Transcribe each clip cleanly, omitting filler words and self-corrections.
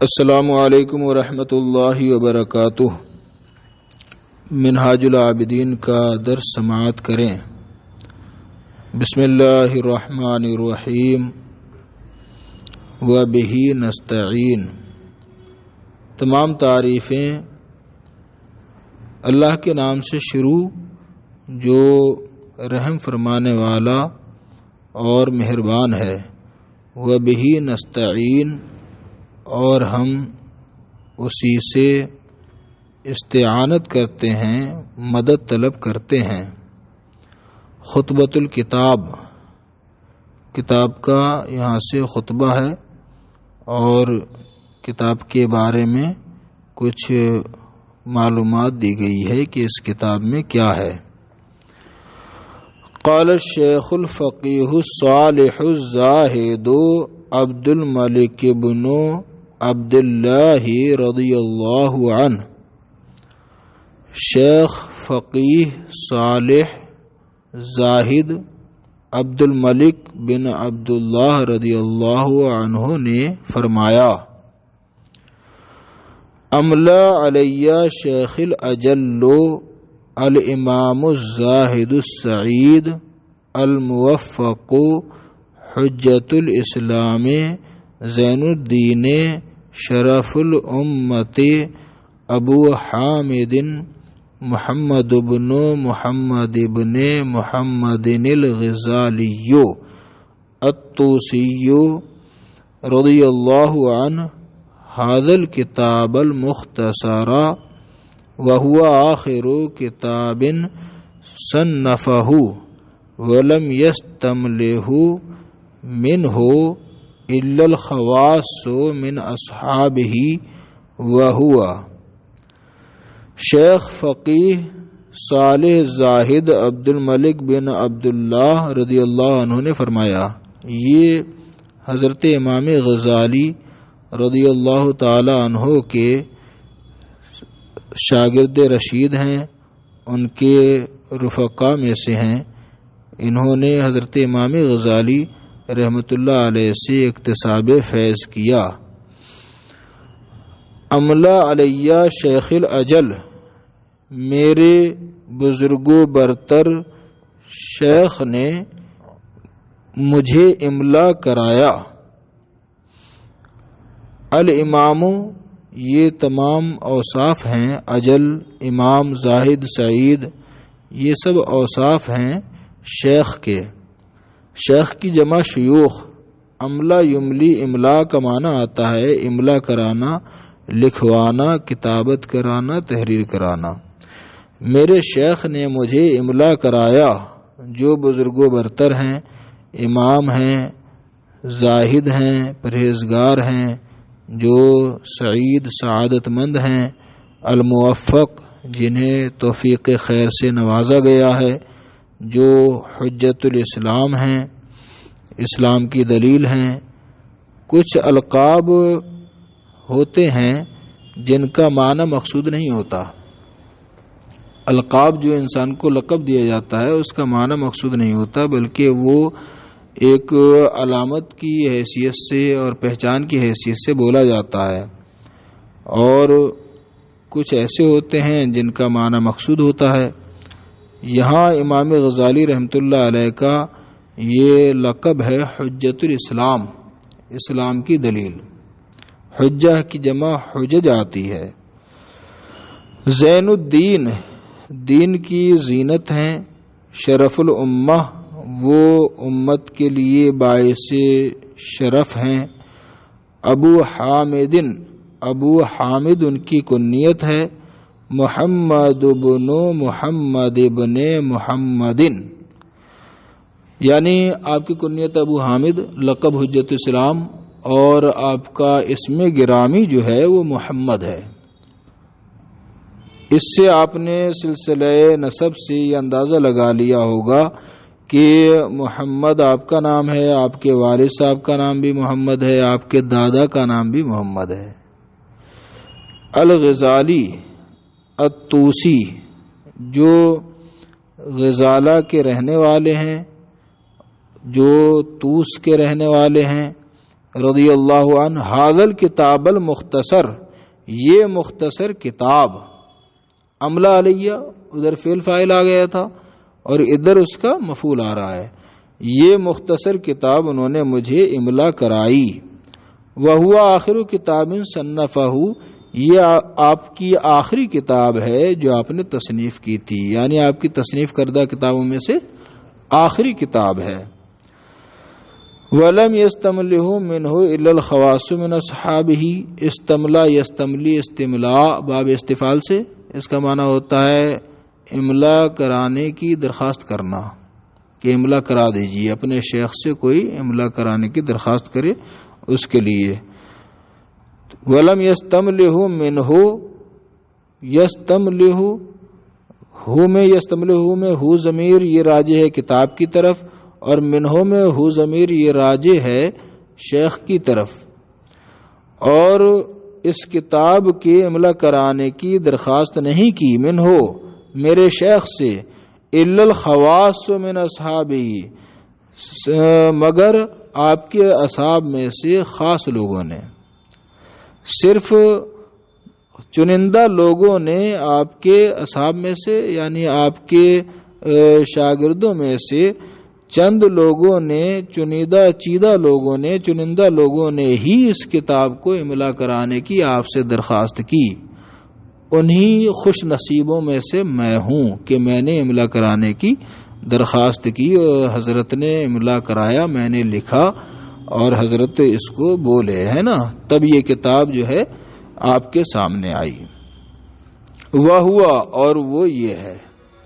السلام علیکم ورحمۃ اللہ وبرکاتہ۔ منہاج العابدین کا درس سماعت کریں۔ بسم اللہ الرحمن الرحیم وبہ نستعین۔ تمام تعریفیں اللہ کے نام سے شروع جو رحم فرمانے والا اور مہربان ہے۔ وبہ نستعین، اور ہم اسی سے استعانت کرتے ہیں، مدد طلب کرتے ہیں۔ خطبۃ الکتاب، کتاب کا یہاں سے خطبہ ہے اور کتاب کے بارے میں کچھ معلومات دی گئی ہے کہ اس کتاب میں کیا ہے۔ قال الشیخ الفقیہ الصالح الزاہد عبد الملک بن عبد اللہ رضی اللہ عنہ۔ شیخ فقیہ صالح زاہد عبد الملک بن عبد اللہ رضی اللہ عنہ نے فرمایا: املا علی شیخ الاجل الامام الزاہد السعید الموفق حجت الاسلام زین الدین شرف الامت ابو حامد محمد بن محمد بن محمد الغزالی الطوسی رضی اللہ عنہ هذا الكتاب المختصر وهو آخر كتاب صنفه ولم يستمله منه إلا الخواص من أصحابه وهو شیخ فقیہ صالح زاہد عبد الملک بن عبد اللہ رضی اللہ عنہ نے فرمایا، یہ حضرت امام غزالی رضی اللہ تعالی عنہ کے شاگرد رشید ہیں، ان کے رفقا میں سے ہیں۔ انہوں نے حضرت امام غزالی رحمۃ اللہ علیہ سے اکتساب فیض کیا۔ املا علیہ شیخ الاجل، میرے بزرگ و برتر شیخ نے مجھے املا کرایا۔ الامام، یہ تمام اوصاف ہیں، اجل، امام، زاہد، سعید، یہ سب اوصاف ہیں شیخ کے۔ شیخ کی جمع شیوخ۔ املا یملی، املا کا معنی آتا ہے املا کرانا، لکھوانا، کتابت کرانا، تحریر کرانا۔ میرے شیخ نے مجھے املا کرایا، جو بزرگ و برتر ہیں، امام ہیں، زاہد ہیں، پرہیزگار ہیں، جو سعید سعادت مند ہیں، الموفق، جنہیں توفیق خیر سے نوازا گیا ہے، جو حجت الاسلام ہیں، اسلام کی دلیل ہیں۔ کچھ القاب ہوتے ہیں جن کا معنی مقصود نہیں ہوتا۔ القاب جو انسان کو لقب دیا جاتا ہے اس کا معنی مقصود نہیں ہوتا، بلکہ وہ ایک علامت کی حیثیت سے اور پہچان کی حیثیت سے بولا جاتا ہے، اور کچھ ایسے ہوتے ہیں جن کا معنی مقصود ہوتا ہے۔ یہاں امام غزالی رحمۃ اللہ علیہ کا یہ لقب ہے حجت الاسلام، اسلام کی دلیل۔ حجہ کی جمع حجج آتی ہے۔ زین الدین، دین کی زینت ہیں۔ شرف الامہ، وہ امت کے لیے باعث شرف ہیں۔ ابو حامد، ابو حامد ان کی کنیت ہے۔ محمد بن محمد بن محمد، یعنی آپ کی کنیت ابو حامد، لقب حجت اسلام، اور آپ کا اسم گرامی جو ہے وہ محمد ہے۔ اس سے آپ نے سلسلہ نسب سے یہ اندازہ لگا لیا ہوگا کہ محمد آپ کا نام ہے، آپ کے والد صاحب کا نام بھی محمد ہے، آپ کے دادا کا نام بھی محمد ہے۔ الغزالی الطوسی، جو غزالہ کے رہنے والے ہیں، جو طوس کے رہنے والے ہیں، رضی اللہ عنہ ھذا الکتاب المختصر، یہ مختصر کتاب، عملہ علیہ ادھر فعل فاعل آ گیا تھا اور ادھر اس کا مفعول آ رہا ہے، یہ مختصر کتاب انہوں نے مجھے املا کرائی۔ وَهُوَ آخر کتاب صنفہ، یہ آپ کی آخری کتاب ہے جو آپ نے تصنیف کی تھی، یعنی آپ کی تصنیف کردہ کتابوں میں سے آخری کتاب ہے۔ وَلَمْ يَسْتَمْلِهُ مِنْهُ إِلَّا الْخَوَاصُ مِنْ أَصْحَابِهِ، استملا یستملی استملاء باب استفعال سے، اس کا معنی ہوتا ہے املا کرانے کی درخواست کرنا، کہ املا کرا دیجیے، اپنے شیخ سے کوئی املا کرانے کی درخواست کرے اس کے لیے۔ وَلَمْ يَسْتَمْلِهُ مِنْهُ، یستملہ ہو میں، یستملہ میں ہو ضمیر یہ راجع ہے کتاب کی طرف، اور منہو میں ہو ضمیر یہ راجع ہے شیخ کی طرف، اور اس کتاب کے املا کرانے کی درخواست نہیں کی منہو میرے شیخ سے، الا الخواص من اصحابہ، مگر آپ کے اصحاب میں سے خاص لوگوں نے، صرف چنندہ لوگوں نے آپ کے اصحاب میں سے، یعنی آپ کے شاگردوں میں سے چند لوگوں نے، چنندہ لوگوں نے ہی اس کتاب کو املا کرانے کی آپ سے درخواست کی، انہی خوش نصیبوں میں سے میں ہوں کہ میں نے املا کرانے کی درخواست کی اور حضرت نے املا کرایا، میں نے لکھا اور حضرت اس کو بولے، ہے نا، تب یہ کتاب جو ہے آپ کے سامنے آئی۔ وہ ہوا، اور وہ یہ ہے،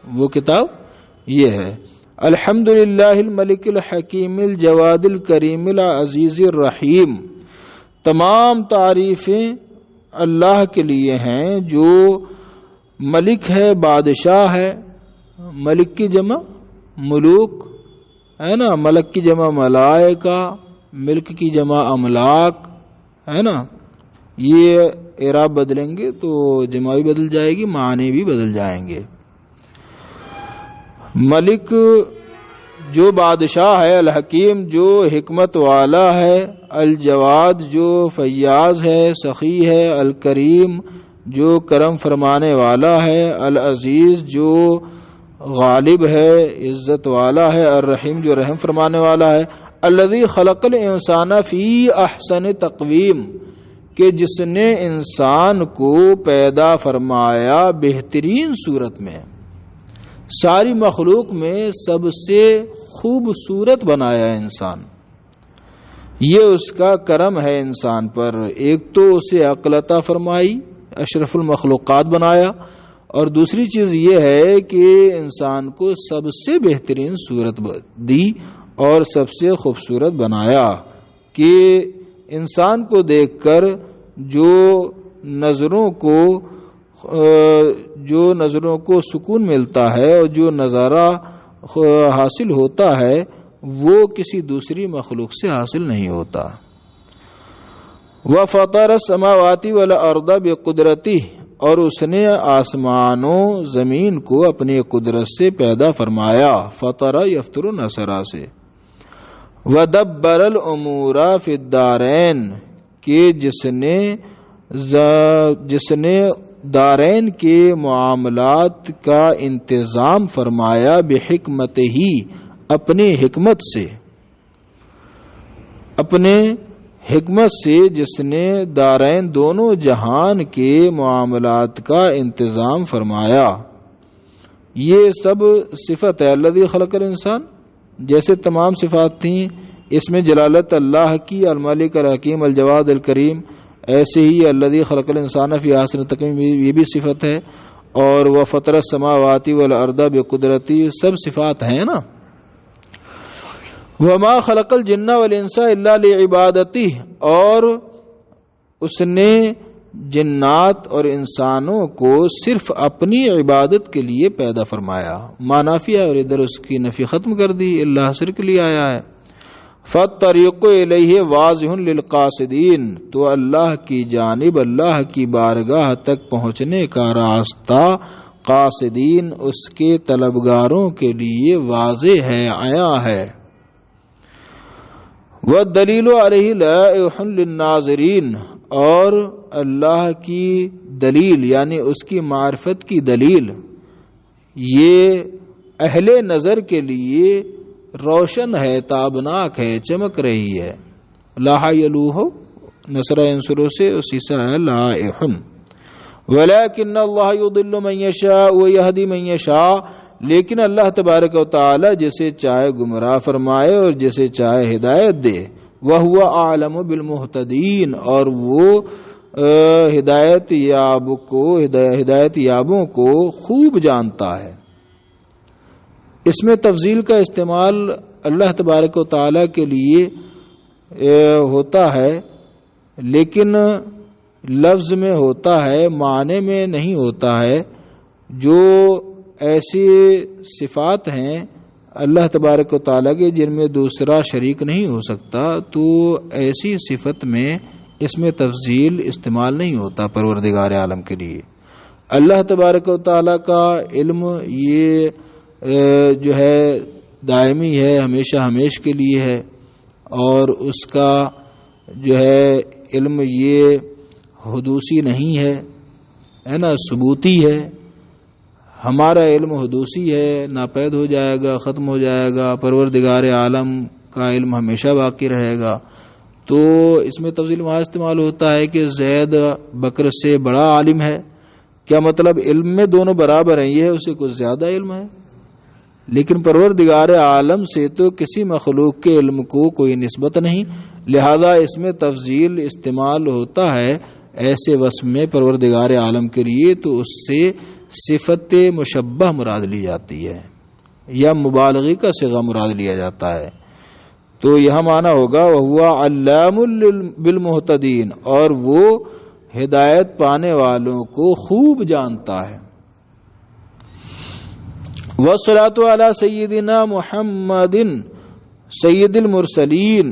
وہ کتاب یہ ہے، الحمدللہ الملک الحکیم الجواد الکریم العزیز الرحیم، تمام تعریفیں اللہ کے لیے ہیں جو ملک ہے، بادشاہ ہے، ملک کی جمع ملوک ہے نا، ملک کی جمع ملائکہ، ملک کی جمع املاک ہے نا، یہ اعراب بدلیں گے تو جمع بھی بدل جائے گی، معنی بھی بدل جائیں گے۔ ملک جو بادشاہ ہے، الحکیم جو حکمت والا ہے، الجواد جو فیاض ہے، سخی ہے، الکریم جو کرم فرمانے والا ہے، العزیز جو غالب ہے، عزت والا ہے، الرحیم جو رحم فرمانے والا ہے، الذی خلق الانسان فی احسن تقویم، کہ جس نے انسان کو پیدا فرمایا بہترین صورت میں، ساری مخلوق میں سب سے خوبصورت بنایا انسان، یہ اس کا کرم ہے انسان پر۔ ایک تو اسے عقل عطا فرمائی، اشرف المخلوقات بنایا، اور دوسری چیز یہ ہے کہ انسان کو سب سے بہترین صورت دی اور سب سے خوبصورت بنایا، کہ انسان کو دیکھ کر جو نظروں کو سکون ملتا ہے اور جو نظارہ حاصل ہوتا ہے وہ کسی دوسری مخلوق سے حاصل نہیں ہوتا۔ وَفَطَرَ السَّمَاوَاتِ وَالْأَرْضَ بِقُدْرَتِهِ، اور اس نے آسمانوں زمین کو اپنی قدرت سے پیدا فرمایا، فطر یفتر نصرا سے۔ وَدَبَّرَ الْأُمُورَ فِي الدَّارَيْنِ، کہ جس نے دارین کے معاملات کا انتظام فرمایا، بحکمت ہی اپنی حکمت سے، اپنے حکمت سے جس نے دارین دونوں جہان کے معاملات کا انتظام فرمایا۔ یہ سب صفت ہے الذی خلق الانسان، جیسے تمام صفات تھیں اس میں جلالت اللہ کی، الملک الحکیم الجواد الکریم، ایسے ہی الذی خلق الانسان فی احسن تقویم یہ بھی صفت ہے، اور وہ فطر السماوات والارض بقدرتی سب صفات ہیں نا۔ وما خلق الجن والانس الا لعبادتی، اور اس نے جنات اور انسانوں کو صرف اپنی عبادت کے لیے پیدا فرمایا، مانافی ہے اور ادھر اس کی نفی ختم کر دی، اللہ حصر کے لیے آیا ہے۔ فالطریق الیہ واضح للقاصدین، تو اللہ کی جانب، اللہ کی بارگاہ تک پہنچنے کا راستہ قاصدین اس کے طلبگاروں کے لیے واضح ہے، آیا ہے۔ والدلیل علیہ لائح للناظرین، اور اللہ کی دلیل یعنی اس کی معرفت کی دلیل یہ اہل نظر کے لیے روشن ہے، تابناک ہے، چمک رہی ہے۔ لاح یلوہ نصر ینصر سے اسی سے ہے لائح۔ ولیکن اللہ یضل من یشاء ویہدی من یشاء، لیکن اللہ تبارک و تعالی جسے چاہے گمراہ فرمائے اور جسے چاہے ہدایت دے۔ وہو اعلم بالمہتدین، اور وہ ہدایت یابوں کو خوب جانتا ہے۔ اس میں تفضیل کا استعمال اللہ تبارک و تعالی کے لیے ہوتا ہے، لیکن لفظ میں ہوتا ہے، معنی میں نہیں ہوتا ہے۔ جو ایسی صفات ہیں اللہ تبارک و تعالیٰ کے جن میں دوسرا شریک نہیں ہو سکتا، تو ایسی صفت میں اس میں تفضیل استعمال نہیں ہوتا پروردگار عالم کے لیے۔ اللہ تبارک و تعالیٰ کا علم یہ جو ہے دائمی ہے، ہمیشہ ہمیش کے لیے ہے، اور اس کا جو ہے علم یہ حدوثی نہیں ہے نا، ثبوتی ہے۔ ہمارا علم حدوثی ہے، ناپید ہو جائے گا، ختم ہو جائے گا۔ پروردگار عالم کا علم ہمیشہ باقی رہے گا۔ تو اس میں تفضیل وہاں استعمال ہوتا ہے کہ زید بکر سے بڑا عالم ہے، کیا مطلب علم میں دونوں برابر ہیں، یہ ہے اسے کچھ زیادہ علم ہے۔ لیکن پروردگار عالم سے تو کسی مخلوق کے علم کو کوئی نسبت نہیں، لہذا اس میں تفضیل استعمال ہوتا ہے ایسے وصف میں پروردگار عالم کے لیے، تو اس سے صفت مشبہ مراد لی جاتی ہے یا مبالغی کا صیغہ مراد لیا جاتا ہے۔ تو یہاں معنی ہوگا وَهُوَ عَلَّامٌ بِالْمُهْتَدِينَ، اور وہ ہدایت پانے والوں کو خوب جانتا ہے۔ وَالصَّلَاةُ عَلَى سَيِّدِنَا مُحَمَّدٍ سَيِّدِ الْمُرْسَلِينَ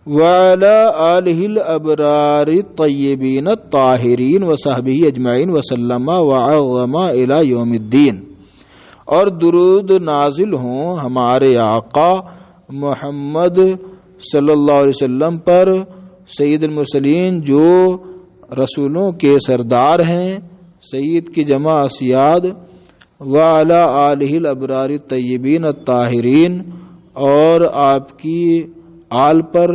وَعَلَى آلِهِ الْأَبْرَارِ الطَّيِّبِينَ الطَّاهِرِينَ وَصَحْبِهِ أَجْمَعِينَ وَسَلَّمَ وَعَظَّمَ إِلَى يَوْمِ الدِّينِ، اور درود نازل ہوں ہمارے آقا محمد صلی اللہ علیہ وسلم پر، سید المرسلین جو رسولوں کے سردار ہیں، سید کی جمع اسیاد، وعلی آلہ الابرار الطیبین الطاہرین، اور آپ کی آل پر۔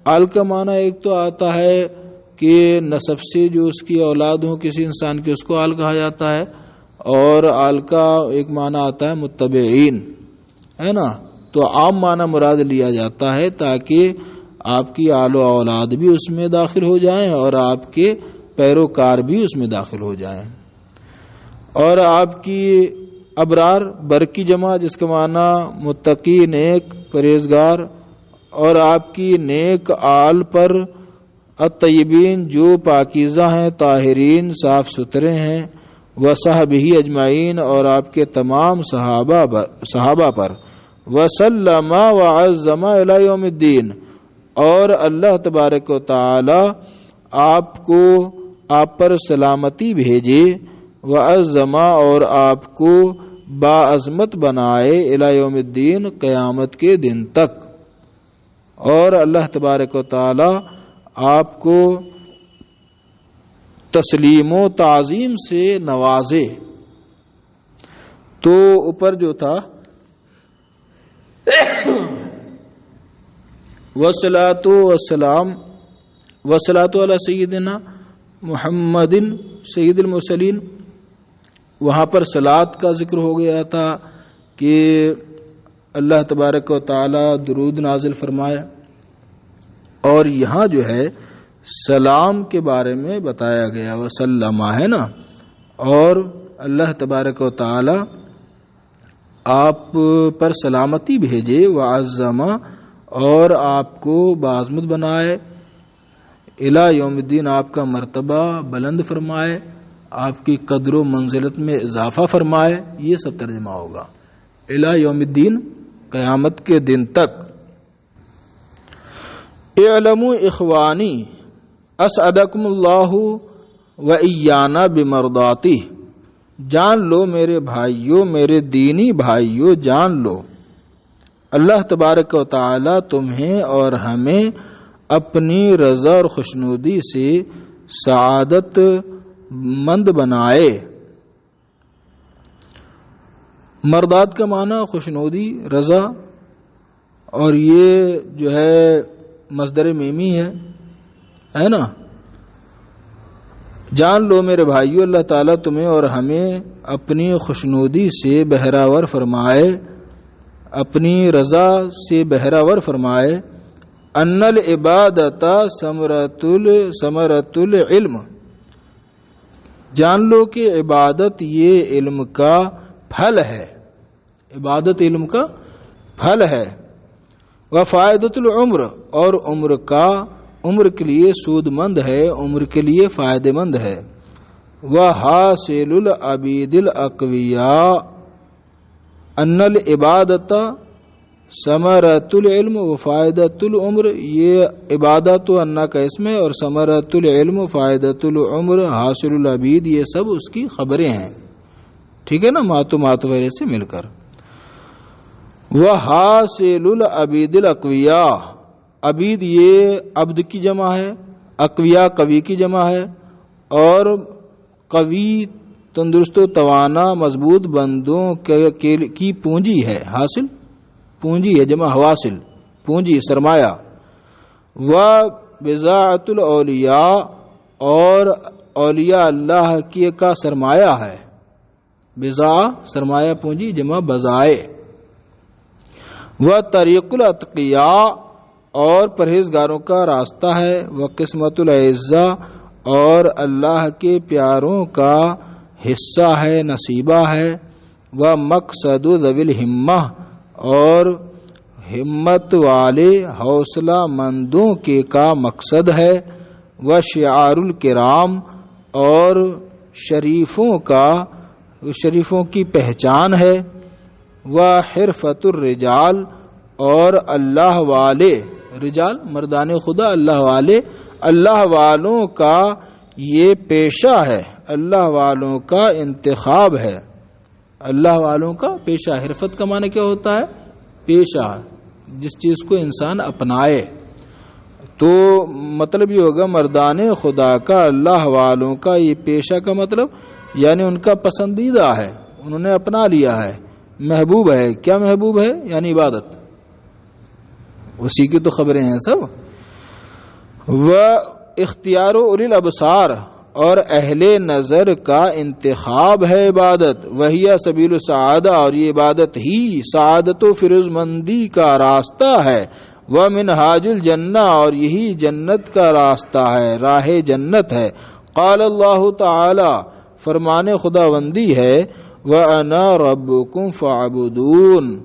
آل کا معنی ایک تو آتا ہے کہ نسب سے جو اس کی اولاد ہو کسی انسان کی، اس کو آل کہا جاتا ہے، اور آل کا ایک معنی آتا ہے متبعین، ہے نا۔ تو عام معنی مراد لیا جاتا ہے تاکہ آپ کی آل و اولاد بھی اس میں داخل ہو جائیں اور آپ کے پیروکار بھی اس میں داخل ہو جائیں۔ اور آپ کی ابرار، بر کی جمع جس کا معنی متقی، نیک، پرہیزگار، اور آپ کی نیک آل پر، الطیبین جو پاکیزہ ہیں، طاہرین صاف ستھرے ہیں، وصحبہ اجمعین اور آپ کے تمام صحابہ پر، وسلم وعظم الی یوم الدین، اور اللہ تبارک و تعالی آپ پر سلامتی بھیجے، وعظم اور آپ کو باعظمت بنائے، الی یوم الدین قیامت کے دن تک، اور اللہ تبارک و تعالی آپ کو تسلیم و تعظیم سے نوازے۔ تو اوپر جو تھا والصلاۃ والسلام والصلاۃ علی سیدنا محمد سید المرسلین، وہاں پر صلاۃ کا ذکر ہو گیا تھا کہ اللہ تبارک و تعالی درود نازل فرمائے، اور یہاں جو ہے سلام کے بارے میں بتایا گیا، وسلم ہے نا، اور اللہ تبارک و تعالی آپ پر سلامتی بھیجے، وعظم اور آپ کو باعظمت بنائے، الی یوم الدین آپ کا مرتبہ بلند فرمائے، آپ کی قدر و منزلت میں اضافہ فرمائے، یہ سب ترجمہ ہوگا، الی یوم الدین قیامت کے دن تک۔ اعلموا اخوانی اسعدکم اللہ و ایانا بمرضاتہ، جان لو میرے بھائیوں، میرے دینی بھائیوں جان لو، اللہ تبارک و تعالی تمہیں اور ہمیں اپنی رضا اور خوشنودی سے سعادت مند بنائے۔ مردات کا معنی خوشنودی، رضا، اور یہ جو ہے مصدر میمی ہے نا۔ جان لو میرے بھائیو، اللہ تعالیٰ تمہیں اور ہمیں اپنی خوشنودی سے بہراور فرمائے، اپنی رضا سے بہراور فرمائے۔ ان العبادت ثمرۃ العلم، جان لو کہ عبادت یہ علم کا پھل ہے، عبادت علم کا پھل ہے۔ وفائدۃ العمر، اور عمر کے لیے سود مند ہے، عمر کے لیے فائدہ مند ہے۔ وحاصل العبید الاقویاء، ان العبادت ثمرۃ العلم وفائدۃ العمر، یہ عبادت و انا کا اسم ہے، اور ثمرۃ العلم فائدۃ العمر حاصل العبید، یہ سب اس کی خبریں ہیں، ٹھیک ہے نا، ماتو وغیرہ سے مل کر۔ وحاصل العبید الاقویاء، عبید یہ عبد کی جمع ہے، اقویاء قوی کی جمع ہے، اور قوی تندرست و توانا مضبوط بندوں کی پونجی ہے، حاصل پونجی ہے، جمع حواصل پونجی سرمایہ۔ وبضاعۃ الاولیاء، اور اولیاء اللہ کی کا سرمایہ ہے، بضاع سرمایہ پونجی جمع بضائع۔ وطریق الاتقیاء، اور پرہیزگاروں کا راستہ ہے۔ وقسمت الاعزہ، اور اللہ کے پیاروں کا حصہ ہے، نصیبہ ہے۔ ومقصد ذوی الہمہ، اور ہمت والے حوصلہ مندوں کے کا مقصد ہے۔ وشعار الکرام، اور شریفوں کی پہچان ہے۔ وحرفۃ الرجال، اور اللہ والے، رجال مردان خدا، اللہ والے، اللہ والوں کا یہ پیشہ ہے، اللہ والوں کا انتخاب ہے، اللہ والوں کا پیشہ۔ حرفت کا معنی کیا ہوتا ہے؟ پیشہ، جس چیز کو انسان اپنائے۔ تو مطلب یہ ہوگا مردان خدا کا، اللہ والوں کا یہ پیشہ کا مطلب یعنی ان کا پسندیدہ ہے، انہوں نے اپنا لیا ہے، محبوب ہے۔ کیا محبوب ہے؟ یعنی عبادت، اسی کی تو خبریں ہیں سب۔ وہ اختیار اولی الابصار، اور اہل نظر کا انتخاب ہے عبادت۔ وہی سبیل السعادہ، اور یہ عبادت ہی سعادت و فیروز مندی کا راستہ ہے۔ ومنہاج الجنہ، اور یہی جنت کا راستہ ہے، راہ جنت ہے۔ قال اللہ تعالی، فرمان خداوندی ہے، وَأَنَا رَبُّكُمْ فَاعْبُدُونِ،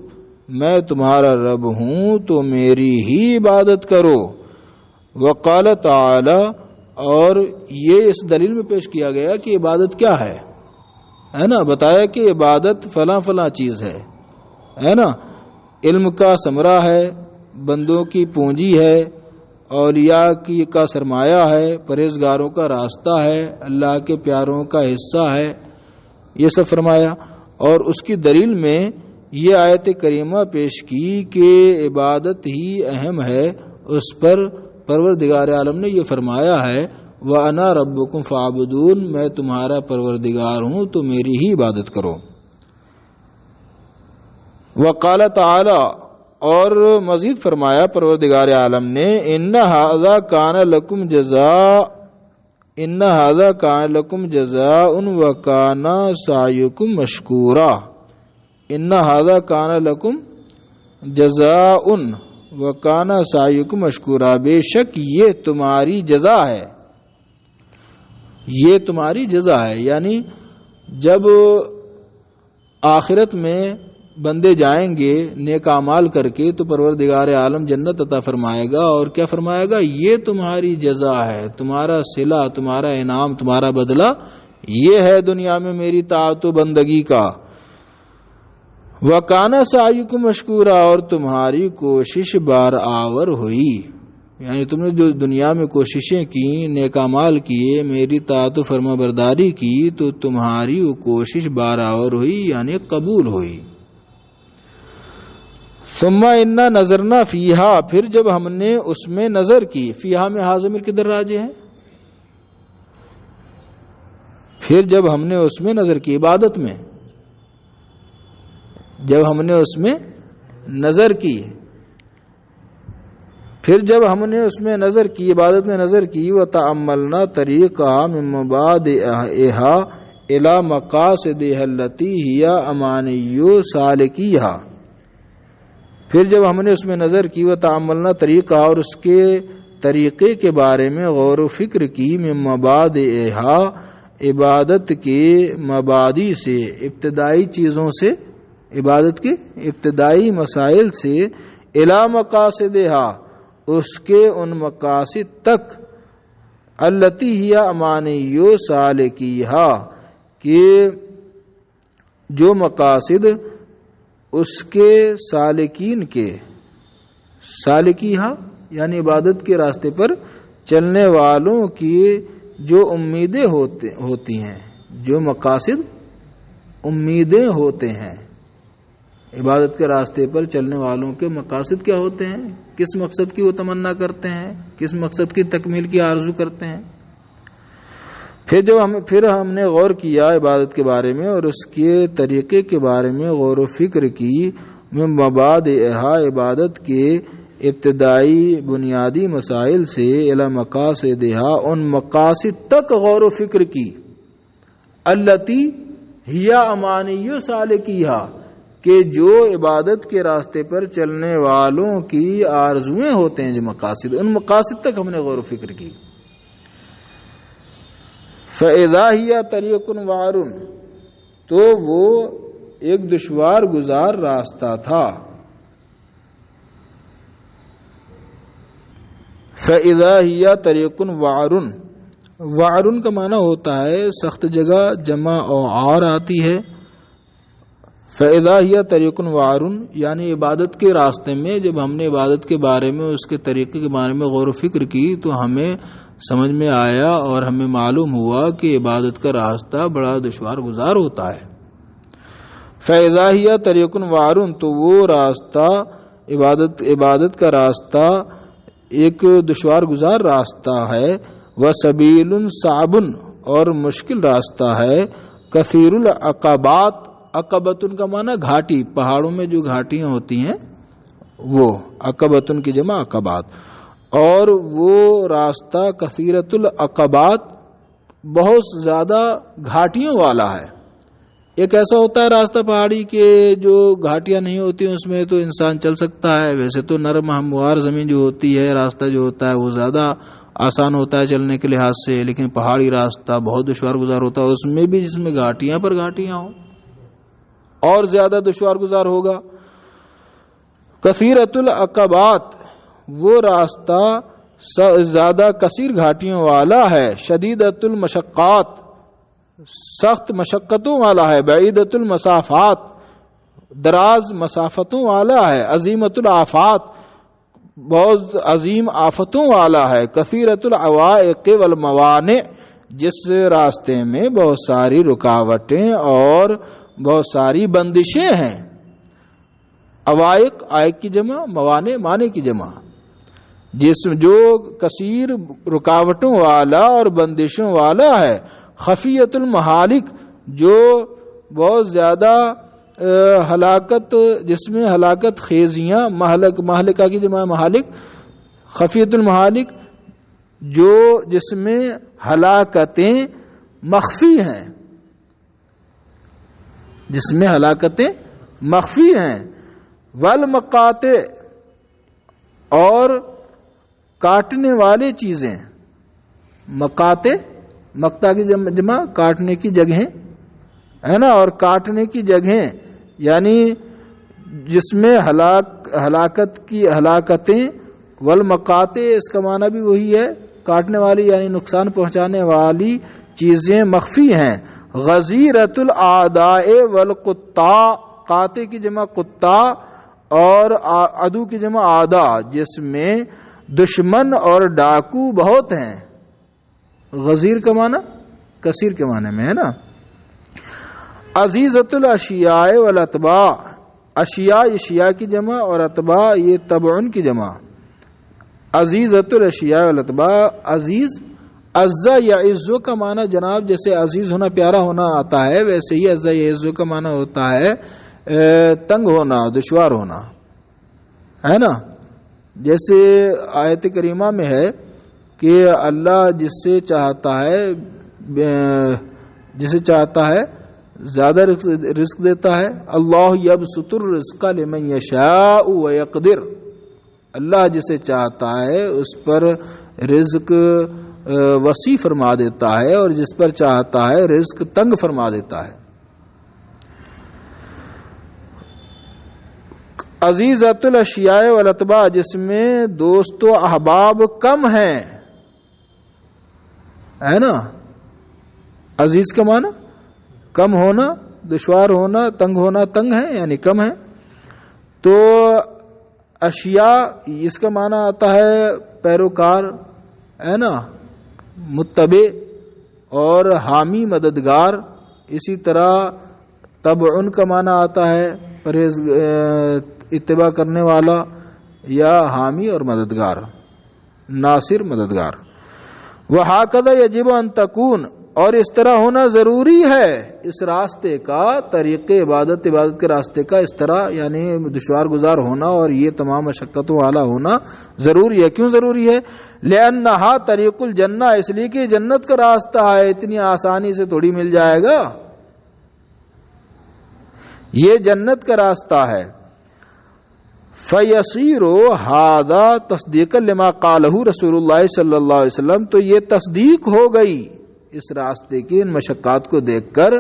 میں تمہارا رب ہوں تو میری ہی عبادت کرو۔ وقال تعالی، اور یہ اس دلیل میں پیش کیا گیا کہ عبادت کیا ہے نا، بتایا کہ عبادت فلاں فلاں چیز ہے نا، علم کا ثمرہ ہے، بندوں کی پونجی ہے، اولیاء کی کا سرمایہ ہے، پرہیزگاروں کا راستہ ہے، اللہ کے پیاروں کا حصہ ہے، یہ سب فرمایا۔ اور اس کی دلیل میں یہ آیت کریمہ پیش کی کہ عبادت ہی اہم ہے، اس پر پروردگار عالم نے یہ فرمایا ہے، وَأَنَا رَبُّكُمْ فَاعْبُدُونِ، میں تمہارا پروردگار ہوں تو میری ہی عبادت کرو۔ وقال تعالی، اور مزید فرمایا پروردگار عالم نے، إِنَّ هَذَا كَانَ لَكُمْ جَزَاءٌ وَكَانَ سَعْيُكُمْ مَشْكُورًا۔ إِنَّ هَذَا كَانَ لَكُمْ جَزَاءٌ وَكَانَ سَعْيُكُمْ مَشْكُورًا، بے شک یہ تمہاری جزا ہے، یہ تمہاری جزا ہے۔ یعنی جب آخرت میں بندے جائیں گے نیک اعمال کر کے تو پروردگار عالم جنت عطا فرمائے گا، اور کیا فرمائے گا؟ یہ تمہاری جزا ہے، تمہارا صلہ، تمہارا انعام، تمہارا بدلہ یہ ہے دنیا میں میری طاعت و بندگی کا۔ وَكَانَ سَعْيُكُمْ مَشْكُورًا، اور تمہاری کوشش بار آور ہوئی، یعنی تم نے جو دنیا میں کوششیں کی، نیک اعمال کیے، میری طاعت و فرما برداری کی، تو تمہاری وہ کوشش بار آور ہوئی، یعنی قبول ہوئی۔ ثم انا نظرنا فیہا، پھر جب ہم نے اس میں نظر کی، فیہا میں ہا ضمیر کدھر راجع ہے؟ پھر جب ہم نے اس میں نظر کی، عبادت میں جب ہم نے اس میں نظر کی، پھر جب ہم نے اس میں نظر کی، عبادت میں نظر کی، وَتَأَمَّلْنَا طَرِيقَهَا مِن مَبَادِئِهَا إِلَى مَقَاصِدِهَا الَّتِي هِيَ أَمَانِيُّ سَالِكِيهَا، پھر جب ہم نے اس میں نظر کی، وَتَأَمَّلْنَا طَرِيقَهَا، اور اس کے طریقے کے بارے میں غور و فکر کی، مِن مَبَادِئِهَا، عبادت کے مبادی سے، ابتدائی چیزوں سے، عبادت کے ابتدائی مسائل سے، الی مقاصدہا، اس کے ان مقاصد تک، التی ہی امانیو سالکیہا، کہ جو مقاصد اس کے سالکین کے، سالکیہا یعنی عبادت کے راستے پر چلنے والوں کی جو امیدیں ہوتی ہیں، جو مقاصد امیدیں ہوتے ہیں، عبادت کے راستے پر چلنے والوں کے مقاصد کیا ہوتے ہیں، کس مقصد کی وہ تمنا کرتے ہیں، کس مقصد کی تکمیل کی آرزو کرتے ہیں۔ پھر ہم نے غور کیا عبادت کے بارے میں اور اس کے طریقے کے بارے میں غور و فکر کی، من مبادئہا، عبادت کے ابتدائی بنیادی مسائل سے، الی مقاصدہا، ان مقاصد تک غور و فکر کی، التی ہی امانی سالکیہا، کہ جو عبادت کے راستے پر چلنے والوں کی آرزویں ہوتے ہیں، جو مقاصد، ان مقاصد تک ہم نے غور و فکر کی۔ فَإِذَا هِيَ طَرِيقٌ وَعْرٌ، تو وہ ایک دشوار گزار راستہ تھا۔ فَإِذَا هِيَ طَرِيقٌ وَعْرٌ، وعرن کا معنی ہوتا ہے سخت جگہ، جمع اور آتی ہے۔ فَإِذَا هِيَ طَرِيقٌ وَعْرٌ، یعنی عبادت کے راستے میں جب ہم نے عبادت کے بارے میں، اس کے طریقے کے بارے میں غور و فکر کی، تو ہمیں سمجھ میں آیا اور ہمیں معلوم ہوا کہ عبادت کا راستہ بڑا دشوار گزار ہوتا ہے۔ فَإِذَا هِيَ طَرِيقٌ وَعْرٌ، تو وہ راستہ، عبادت کا راستہ ایک دشوار گزار راستہ ہے۔ وَسَبِيلٌ صَعْبٌ، اور مشکل راستہ ہے۔ کثیر العقبات، عقبتن کا معنی گھاٹی، پہاڑوں میں جو گھاٹیاں ہوتی ہیں وہ، عقبتن کی جمع عقبات، اور وہ راستہ کثیرت العقبات، بہت زیادہ گھاٹیوں والا ہے۔ ایک ایسا ہوتا ہے راستہ پہاڑی کے جو گھاٹیاں نہیں ہوتی اس میں تو انسان چل سکتا ہے، ویسے تو نرم ہموار زمین جو ہوتی ہے، راستہ جو ہوتا ہے وہ زیادہ آسان ہوتا ہے چلنے کے لحاظ سے، لیکن پہاڑی راستہ بہت دشوار گزار ہوتا ہے، اس میں بھی جس میں گھاٹیاں پر گھاٹیاں ہوں اور زیادہ دشوار گزار ہوگا۔ کثیرت العقبات، وہ راستہ زیادہ کثیر گھاٹیوں والا ہے۔ شدیدت المشقات، سخت مشقتوں والا ہے۔ بعیدت المسافات، دراز مسافتوں والا ہے۔ عظیمت الآفات، بہت عظیم آفتوں والا ہے۔ کثیرت العوائق والموانع، جس راستے میں بہت ساری رکاوٹیں اور بہت ساری بندشیں ہیں۔ عوائق، عائق کی جمع، موانع معنی کی جمع، جو کثیر رکاوٹوں والا اور بندشوں والا ہے۔ خفیت المہالک، جو بہت زیادہ ہلاکت، جس میں ہلاکت خیزیاں، مہلکہ کی جمع مہالک، خفیت المہالک، جو جس میں ہلاکتیں مخفی ہیں، جس میں ہلاکتیں مخفی ہیں۔ والمقاطع، اور کاٹنے والے چیزیں، مقاطع، مقطع کی جمع کاٹنے کی جگہیں ہے نا، اور کاٹنے کی جگہیں یعنی جس میں ہلاکتیں، والمقاطع اس کا معنی بھی وہی ہے، کاٹنے والی یعنی نقصان پہنچانے والی چیزیں مخفی ہیں۔ غزیرت الاعداء والقطاع، قاطع کی جمع قطاع اور عدو کی جمع اعداء، جس میں دشمن اور ڈاکو بہت ہیں۔ غزیر کا معنی کثیر کے معنی میں ہے نا۔ عزیزت الاشیاء والاتباع، اشیاء اشیاء کی جمع اور اتباع یہ تبعن کی جمع. عزیزۃ الاشیاء والاتباع. عزیز عزا یا عزو کا معنی جناب جیسے عزیز ہونا پیارا ہونا آتا ہے ویسے ہی عزا یا عزو کا معنی ہوتا ہے تنگ ہونا دشوار ہونا ہے نا. جیسے آیت کریمہ میں ہے کہ اللہ جسے چاہتا ہے زیادہ رزق دیتا ہے. اللہ یبسط الرزق لمن یشاء ویقدر. اللہ جسے چاہتا ہے اس پر رزق وسیع فرما دیتا ہے اور جس پر چاہتا ہے رزق تنگ فرما دیتا ہے. عزیزۃ الاشیاء والاتباع جس میں دوست و احباب کم ہیں ہے نا. عزیز کا معنی کم ہونا دشوار ہونا تنگ ہونا تنگ ہے یعنی کم ہے. تو اشیاء اس کا معنی آتا ہے پیروکار ہے نا متبع اور حامی مددگار. اسی طرح تبعن کا معنی آتا ہے پرہیز اتباع کرنے والا یا حامی اور مددگار ناصر مددگار. وہکذا یجب ان تکون اور اس طرح ہونا ضروری ہے اس راستے کا طریق عبادت کے راستے کا اس طرح یعنی دشوار گزار ہونا اور یہ تمام مشقتوں والا ہونا ضروری ہے. کیوں ضروری ہے؟ لأنہا طریق الجنہ اس لیے کہ جنت کا راستہ ہے اتنی آسانی سے تھوڑی مل جائے گا. یہ جنت کا راستہ ہے. فَيَصِيرُ هَذَا تَصْدِيقًا لِمَا قَالَهُ رسول اللہ صلی اللہ علیہ وسلم. تو یہ تصدیق ہو گئی اس راستے کی ان مشقات کو دیکھ کر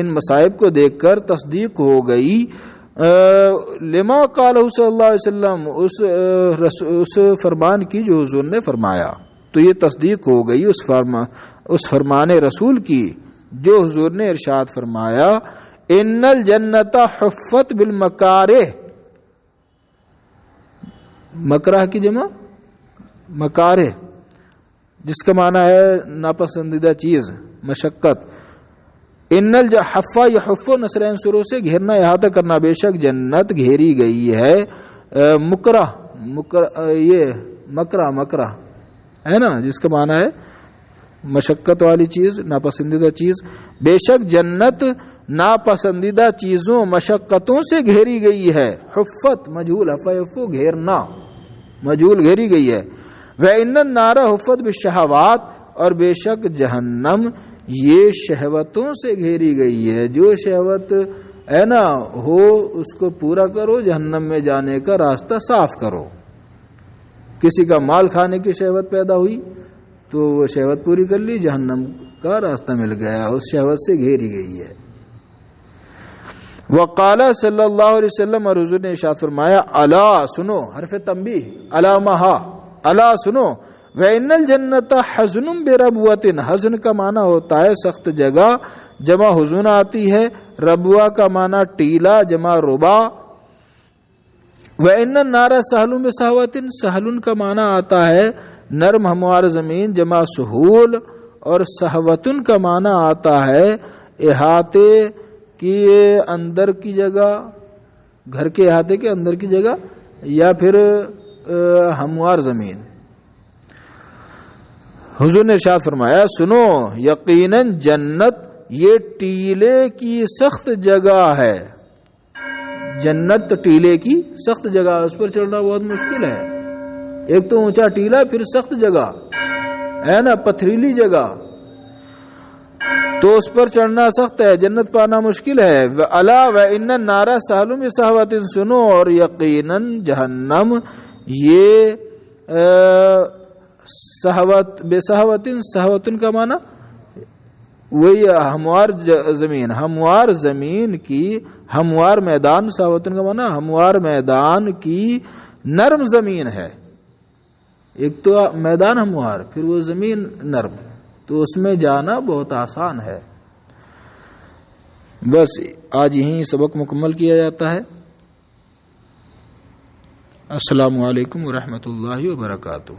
ان مصائب کو دیکھ کر تصدیق ہو گئی لما قالہ صلی اللہ علیہ وسلم اس فرمان کی جو حضور نے فرمایا. تو یہ تصدیق ہو گئی اس فرمان رسول کی جو حضور نے ارشاد فرمایا ان الجنت حفت بالمکارہ. مکرہ کی جمع مکارہ جس کا معنی ہے ناپسندیدہ چیز مشقت. ان الحفا یحف نصرین سروں سے گھیرنا احاطہ کرنا. بے شک جنت گھیری گئی ہے یہ مکرہ ہے نا جس کا معنی ہے مشقت والی چیز ناپسندیدہ چیز. بے شک جنت ناپسندیدہ چیزوں مشقتوں سے گھیری گئی ہے. حفت مجہول حفو گھیرنا مجہول گھیری گئی ہے. وَإِنَّ النَّارَ حُفَّتْ بِالشَّهَوَاتِ اور بے شک جہنم یہ شہوتوں سے گھیری گئی ہے. جو شہوت ہے نا ہو اس کو پورا کرو جہنم میں جانے کا راستہ صاف کرو. کسی کا مال کھانے کی شہوت پیدا ہوئی تو وہ شہوت پوری کر لی جہنم کا راستہ مل گیا اس شہوت سے گھیری گئی ہے. وقال صلی اللہ علیہ وسلم اور حضور نے ارشاد فرمایا الا سنو حرف تنبیہ علامہ الا سنو وَإِنَّ الْجَنَّةَ حَزْنٌ بِرَبْوَةٍ. حزن کا معنی ہوتا ہے سخت جگہ جمع حزن آتی ہے. ربوہ کا معنی ٹیلا جمع ربا. وَإِنَّ النَّارَ سَهْلٌ بِسَهْوَةٍ. سہل کا معنی آتا ہے نرم ہموار زمین جمع سہول اور سہوتن کا معنی آتا ہے احاطے کی اندر کی جگہ گھر کے احاطے کے اندر کی جگہ یا پھر ہموار زمین. حضور نے ارشاد فرمایا سنو یقیناً جنت یہ ٹیلے کی سخت جگہ ہے. جنت ٹیلے کی سخت جگہ اس پر چڑھنا بہت مشکل ہے. ایک تو اونچا ٹیلا پھر سخت جگہ ہے نا پتھریلی جگہ تو اس پر چڑھنا سخت ہے جنت پانا مشکل ہے. الا وَإِنَّ النَّارَ سَهْلٌ بِسَهْوَةٍ. سنو اور یقیناً جہنم یہ سہوت بے سہوتن سہوتن کا معنی وہی ہموار زمین کی ہموار میدان. سہوتن کا معنی ہموار میدان کی نرم زمین ہے. ایک تو میدان ہموار پھر وہ زمین نرم تو اس میں جانا بہت آسان ہے. بس آج یہیں سبق مکمل کیا جاتا ہے. السلام علیکم ورحمۃ اللہ وبرکاتہ.